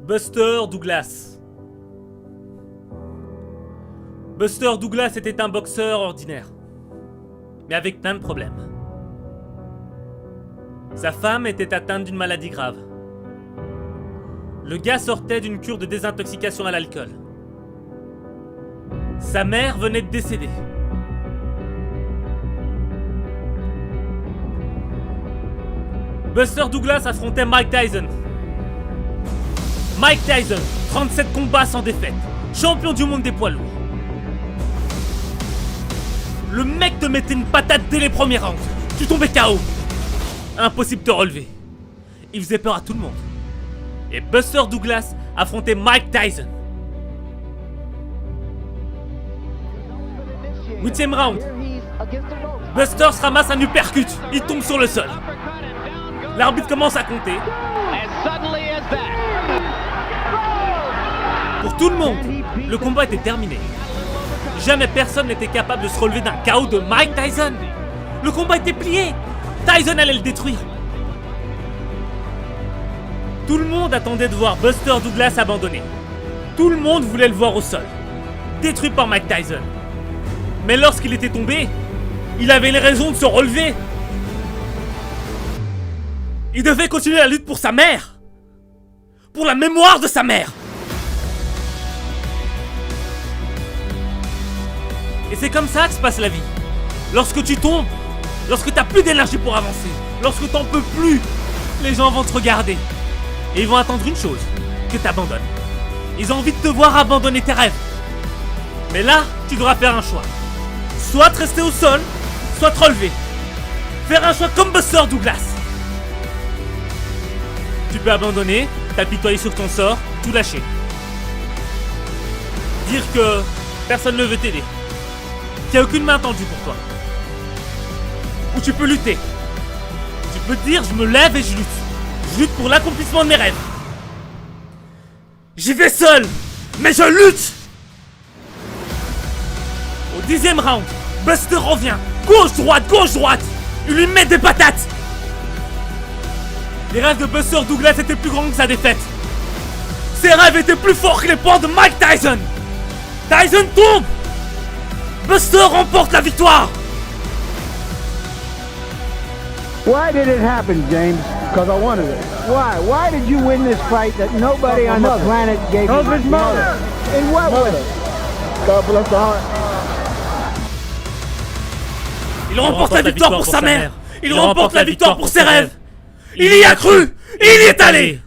Buster Douglas. Buster Douglas était un boxeur ordinaire, mais avec plein de problèmes. Sa femme était atteinte d'une maladie grave. Le gars sortait d'une cure de désintoxication à l'alcool. Sa mère venait de décéder. Buster Douglas affrontait Mike Tyson. Mike Tyson, 37 combats sans défaite, champion du monde des poids lourds. Le mec te mettait une patate dès les premiers rounds. Tu tombais KO. Impossible de te relever. Il faisait peur à tout le monde. Et Buster Douglas affrontait Mike Tyson. 8ème round. Buster se ramasse un uppercut. Il tombe sur le sol. L'arbitre commence à compter. Pour tout le monde, le combat était terminé. Jamais personne n'était capable de se relever d'un KO de Mike Tyson. Le combat était plié. Tyson allait le détruire. Tout le monde attendait de voir Buster Douglas abandonner. Tout le monde voulait le voir au sol, détruit par Mike Tyson. Mais lorsqu'il était tombé, il avait les raisons de se relever. Il devait continuer la lutte pour sa mère. Pour la mémoire de sa mère. Et c'est comme ça que se passe la vie. Lorsque tu tombes, lorsque t'as plus d'énergie pour avancer, lorsque t'en peux plus, les gens vont te regarder. Et ils vont attendre une chose, que t'abandonnes. Ils ont envie de te voir abandonner tes rêves. Mais là, tu devras faire un choix. Soit te rester au sol, soit te relever. Faire un choix comme Buster Douglas. Tu peux abandonner, t'apitoyer sur ton sort, tout lâcher. Dire que personne ne veut t'aider. Qu'il n'y a aucune main tendue pour toi. Ou tu peux lutter. Tu peux te dire, je me lève et je lutte. Je lutte pour l'accomplissement de mes rêves. J'y vais seul, mais je lutte. Au 10e round, Buster revient. Gauche-droite, gauche-droite. Il lui met des patates. Les rêves de Buster Douglas étaient plus grands que sa défaite. Ses rêves étaient plus forts que les poings de Mike Tyson. Tyson tombe. Buster remporte la victoire. Why did it happen, James? Because I wanted it. Why? Why did you win this fight that nobody on the planet gave you? His mother. In what way? God bless her heart. Il remporte la victoire pour sa mère. Il remporte la victoire pour ses rêves. Il y a cru. Il y est allé.